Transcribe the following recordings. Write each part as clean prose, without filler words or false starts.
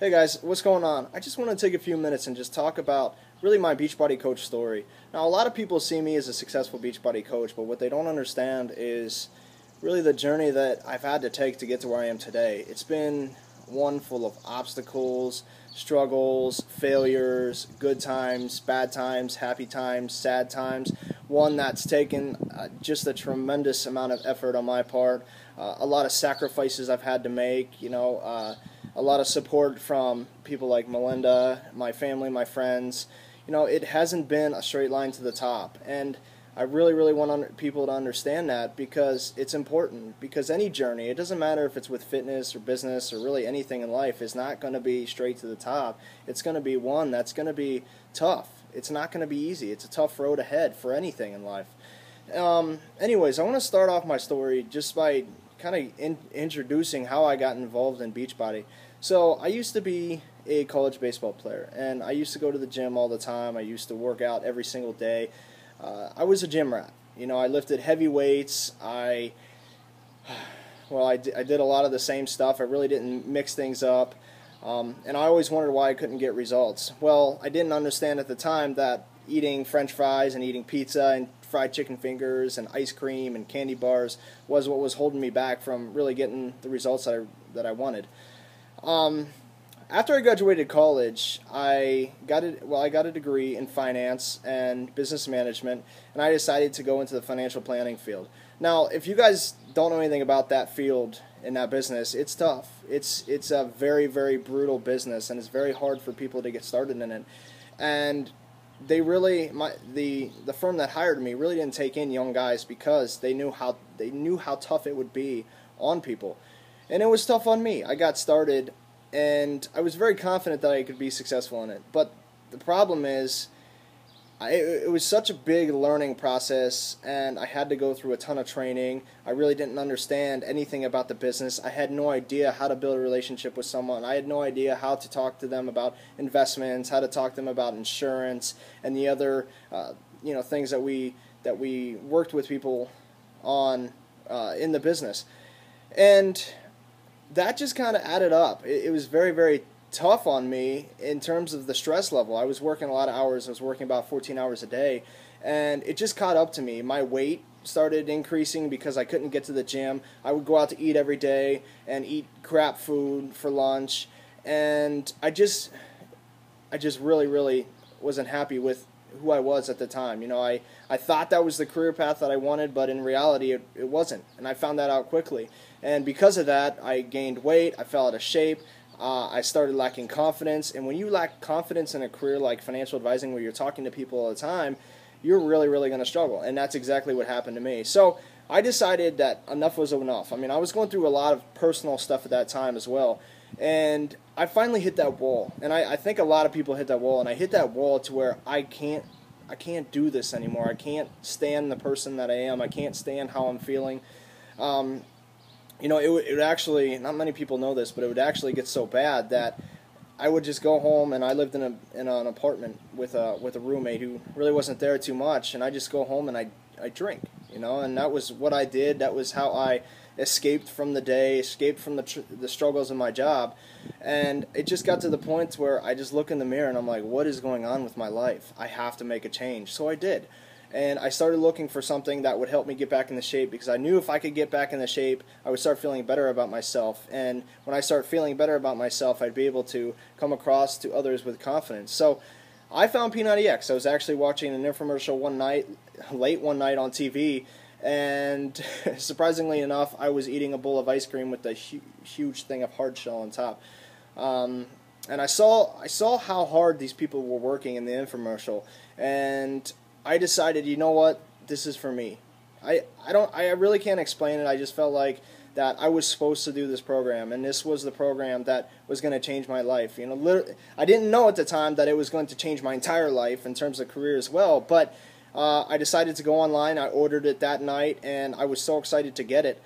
Hey guys, what's going on? I just want to take a few minutes and just talk about really my Beachbody coach story. Now, a lot of people see me as a successful Beachbody coach, but what they don't understand is really the journey that I've had to take to get to where I am today. It's been one full of obstacles, struggles, failures, good times, bad times, happy times, sad times. One that's taken just a tremendous amount of effort on my part, a lot of sacrifices I've had to make, a lot of support from people like Melinda, my family, my friends. It hasn't been a straight line to the top, and I really want people to understand that, because it's important. Because any journey, it doesn't matter if it's with fitness or business or really anything in life, is not going to be straight to the top. It's going to be one that's going to be tough. It's not going to be easy. It's a tough road ahead for anything in life. Anyways, I want to start off my story just by kind of introducing how I got involved in Beachbody. So I used to be a college baseball player, and I used to go to the gym all the time. I used to work out every single day. I was a gym rat. I lifted heavy weights. I did a lot of the same stuff. I really didn't mix things up, and I always wondered why I couldn't get results. Well, I didn't understand at the time that eating French fries and eating pizza and fried chicken fingers and ice cream and candy bars was what was holding me back from really getting the results that I wanted. After I graduated college, I got a degree in finance and business management, and I decided to go into the financial planning field. Now, if you guys don't know anything about that field in that business, it's tough. It's a very, very brutal business, and it's very hard for people to get started in it. And the firm that hired me really didn't take in young guys because they knew how tough it would be on people. And it was tough on me. I got started, and I was very confident that I could be successful in it. But the problem is, it was such a big learning process, and I had to go through a ton of training. I really didn't understand anything about the business. I had no idea how to build a relationship with someone. I had no idea how to talk to them about investments, how to talk to them about insurance, and the other things that we worked with people on in the business. And that just kind of added up. It was very, very tough on me in terms of the stress level. I was working a lot of hours. I was working about 14 hours a day, and it just caught up to me. My weight started increasing because I couldn't get to the gym. I would go out to eat every day and eat crap food for lunch, and I just really wasn't happy with who I was at the time. I thought that was the career path that I wanted, but in reality it wasn't, and I found that out quickly. And because of that, I gained weight, I fell out of shape, I started lacking confidence. And when you lack confidence in a career like financial advising, where you're talking to people all the time, you're really going to struggle. And that's exactly what happened to me. So I decided that enough was enough. I was going through a lot of personal stuff at that time as well. And I finally hit that wall. And I think a lot of people hit that wall. And I hit that wall to where I can't do this anymore. I can't stand the person that I am. I can't stand how I'm feeling. It would actually, not many people know this, but it would actually get so bad that I would just go home, and I lived in an apartment with a roommate who really wasn't there too much, and I just go home and I drink, and that was what I did. That was how I escaped from the day, escaped from the struggles of my job. And it just got to the point where I just look in the mirror and I'm like, what is going on with my life? I have to make a change. So I did. And I started looking for something that would help me get back in the shape, because I knew if I could get back in the shape, I would start feeling better about myself. And when I start feeling better about myself, I'd be able to come across to others with confidence. So I found P90X. I was actually watching an infomercial late one night on TV, and surprisingly enough, I was eating a bowl of ice cream with a huge thing of hard shell on top. And I saw how hard these people were working in the infomercial, and I decided, you know what, this is for me. I really can't explain it. I just felt like that I was supposed to do this program, and this was the program that was going to change my life. I didn't know at the time that it was going to change my entire life in terms of career as well, but I decided to go online. I ordered it that night, and I was so excited to get it.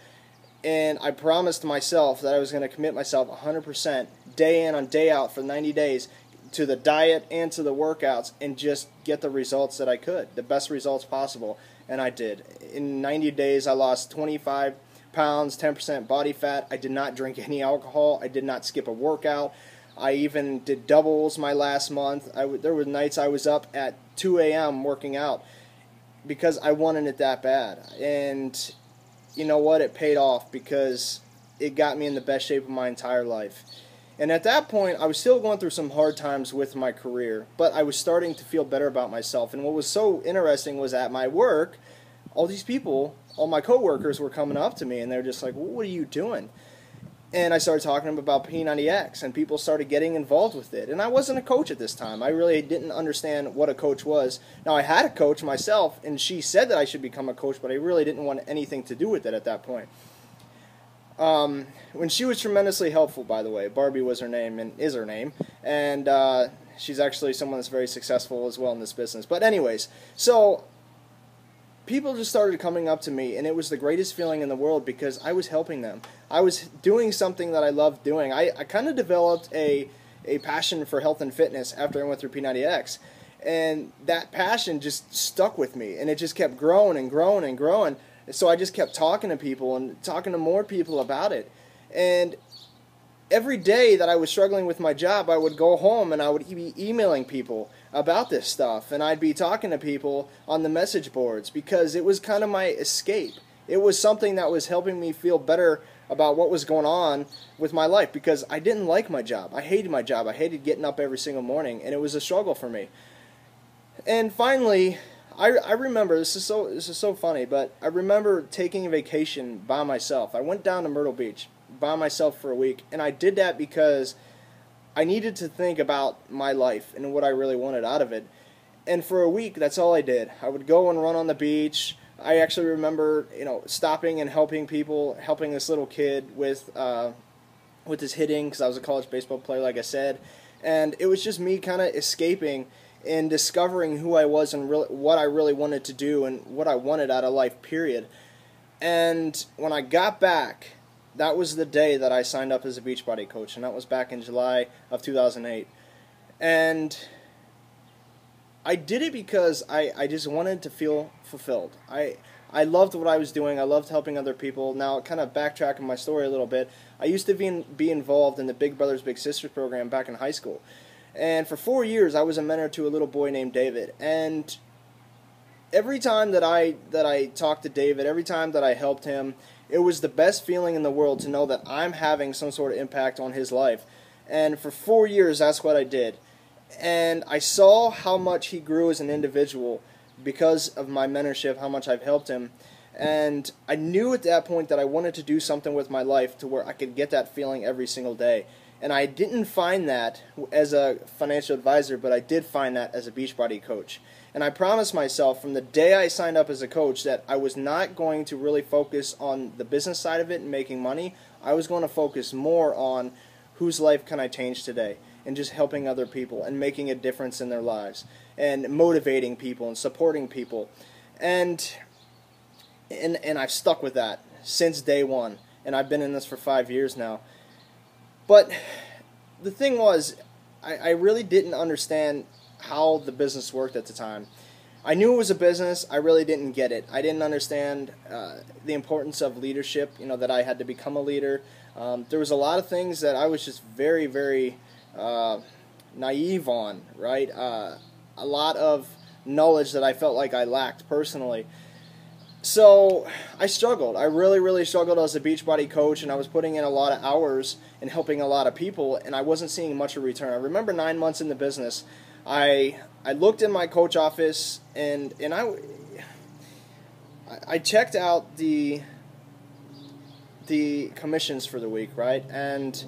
And I promised myself that I was going to commit myself 100%, day in and day out for 90 days, to the diet and to the workouts, and just get the results that I could, the best results possible. And I did. In 90 days, I lost 25 pounds, 10% body fat. I did not drink any alcohol. I did not skip a workout. I even did doubles my last month. There were nights I was up at 2 a.m. working out because I wanted it that bad. And you know what? It paid off because it got me in the best shape of my entire life. And at that point, I was still going through some hard times with my career, but I was starting to feel better about myself. And what was so interesting was at my work, all these people, all my coworkers were coming up to me, and they were just like, well, what are you doing? And I started talking to them about P90X, and people started getting involved with it. And I wasn't a coach at this time. I really didn't understand what a coach was. Now, I had a coach myself, and she said that I should become a coach, but I really didn't want anything to do with it at that point. When she was tremendously helpful, by the way. Barbie was her name and is her name, and she's actually someone that's very successful as well in this business. But anyways, so people just started coming up to me, and it was the greatest feeling in the world because I was helping them. I was doing something that I loved doing. I kind of developed a passion for health and fitness after I went through P90X, and that passion just stuck with me, and it just kept growing and growing and growing. So I just kept talking to people and talking to more people about it. And every day that I was struggling with my job, I would go home and I would be emailing people about this stuff. And I'd be talking to people on the message boards because it was kind of my escape. It was something that was helping me feel better about what was going on with my life because I didn't like my job. I hated my job. I hated getting up every single morning, and it was a struggle for me. And finally, I remember, this is so funny, but I remember taking a vacation by myself. I went down to Myrtle Beach by myself for a week, and I did that because I needed to think about my life and what I really wanted out of it. And for a week, that's all I did. I would go and run on the beach. I actually remember, stopping and helping people, helping this little kid with his hitting because I was a college baseball player, like I said. And it was just me kind of escaping and discovering who I was and what I really wanted to do and what I wanted out of life, period. And when I got back, that was the day that I signed up as a Beachbody coach, and that was back in July of 2008. And I did it because I just wanted to feel fulfilled. I loved what I was doing. I loved helping other people. Now, kind of backtracking my story a little bit, I used to be involved in the Big Brothers Big Sisters program back in high school. And for 4 years, I was a mentor to a little boy named David. And every time that I talked to David, every time that I helped him, it was the best feeling in the world to know that I'm having some sort of impact on his life. And for 4 years, that's what I did. And I saw how much he grew as an individual because of my mentorship, how much I've helped him. And I knew at that point that I wanted to do something with my life to where I could get that feeling every single day. And I didn't find that as a financial advisor, but I did find that as a Beachbody coach. And I promised myself from the day I signed up as a coach that I was not going to really focus on the business side of it and making money. I was going to focus more on whose life can I change today and just helping other people and making a difference in their lives and motivating people and supporting people. And I've stuck with that since day one. And I've been in this for 5 years now. But the thing was, I really didn't understand how the business worked at the time. I knew it was a business. I really didn't get it. I didn't understand the importance of leadership, that I had to become a leader. There was a lot of things that I was just very, very naive on, right? A lot of knowledge that I felt like I lacked personally. So I struggled. I really, really struggled as a Beachbody coach, and I was putting in a lot of hours and helping a lot of people, and I wasn't seeing much of a return. I remember 9 months in the business, I looked in my coach office, and I checked out the commissions for the week, right? And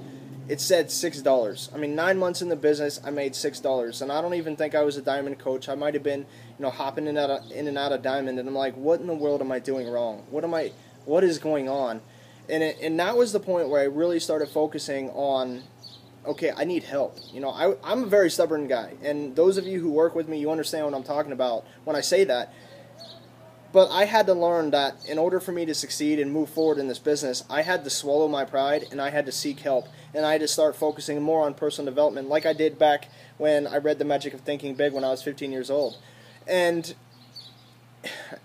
it said $6. I mean, 9 months in the business, I made $6, and I don't even think I was a diamond coach. I might have been, hopping in and out of diamond, and I'm like, what in the world am I doing wrong? What is going on? And that was the point where I really started focusing on, okay, I need help. I'm a very stubborn guy, and those of you who work with me, you understand what I'm talking about when I say that. But I had to learn that in order for me to succeed and move forward in this business, I had to swallow my pride and I had to seek help. And I had to start focusing more on personal development like I did back when I read The Magic of Thinking Big when I was 15 years old. And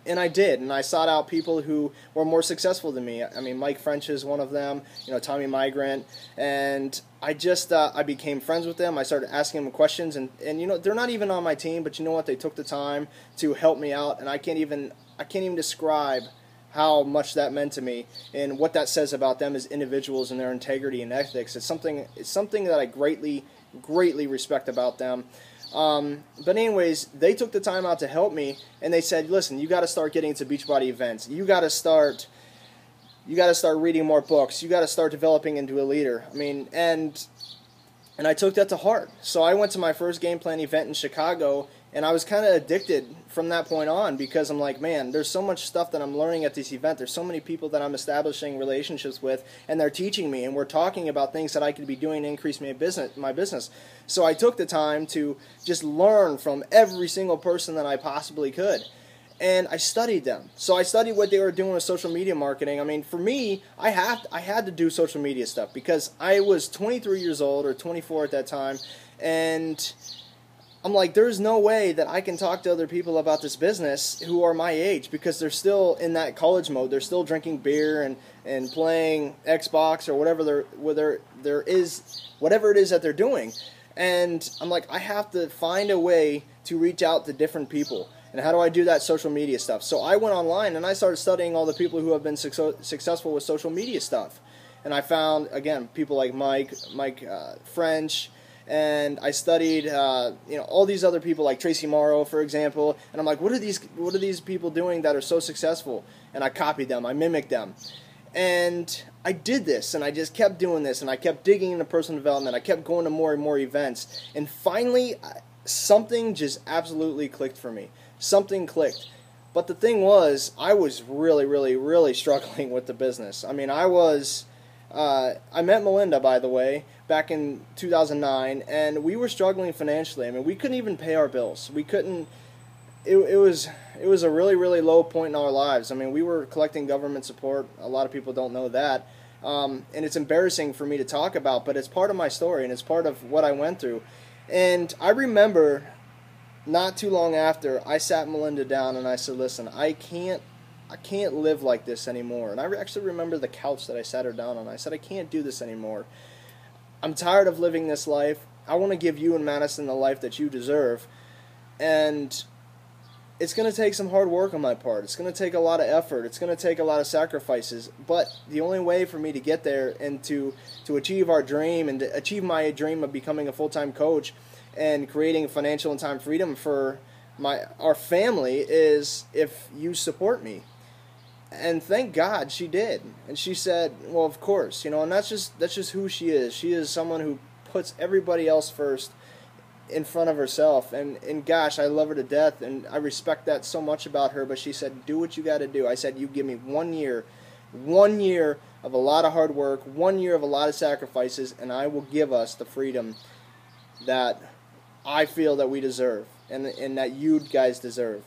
And I did, and I sought out people who were more successful than me. I mean, Mike French is one of them, Tommy Migrant, and I just, I became friends with them. I started asking them questions, and they're not even on my team, but you know what? They took the time to help me out, and I can't even describe how much that meant to me and what that says about them as individuals and their integrity and ethics. It's something that I greatly respect about them. But anyways, they took the time out to help me, and they said, listen, you got to start getting to Beachbody events. You got to start reading more books. You got to start developing into a leader. I mean, and I took that to heart. So I went to my first game plan event in Chicago, and I was kind of addicted from that point on, because I'm like, man, there's so much stuff that I'm learning at this event. There's so many people that I'm establishing relationships with, and they're teaching me, and we're talking about things that I could be doing to increase my business. So I took the time to just learn from every single person that I possibly could. And I studied them. So I studied what they were doing with social media marketing. I mean, for me, I had to do social media stuff because I was 23 years old, or 24 at that time, and I'm like, there's no way that I can talk to other people about this business who are my age, because they're still in that college mode. They're still drinking beer and playing Xbox or whatever it is that they're doing. And I'm like, I have to find a way to reach out to different people. And how do I do that? Social media stuff. So I went online and I started studying all the people who have been successful with social media stuff. And I found, again, people like Mike French, and I studied, all these other people like Tracy Morrow, for example. And I'm like, what are these people doing that are so successful? And I copied them. I mimicked them. And I did this, and I just kept doing this, and I kept digging into personal development. I kept going to more and more events. And finally, something just absolutely clicked for me. Something clicked. But the thing was, I was really, really, really struggling with the business. I mean, I met Melinda, by the way, back in 2009, and we were struggling financially. I mean, we couldn't even pay our bills. We couldn't. It was a really, really low point in our lives. I mean, we were collecting government support. A lot of people don't know that, and it's embarrassing for me to talk about, but it's part of my story, and it's part of what I went through. And I remember, not too long after, I sat Melinda down and I said, listen, I can't live like this anymore. And I actually remember the couch that I sat her down on. I said, I can't do this anymore. I'm tired of living this life. I want to give you and Madison the life that you deserve. And it's going to take some hard work on my part. It's going to take a lot of effort. It's going to take a lot of sacrifices. But the only way for me to get there and to achieve our dream and to achieve my dream of becoming a full-time coach and creating financial and time freedom for our family is if you support me. And thank God she did. And she said, well, of course, and that's just who she is. She is someone who puts everybody else first in front of herself. And gosh, I love her to death, and I respect that so much about her. But she said, do what you got to do. I said, you give me 1 year of a lot of hard work, 1 year of a lot of sacrifices, and I will give us the freedom that I feel that we deserve and that you guys deserve.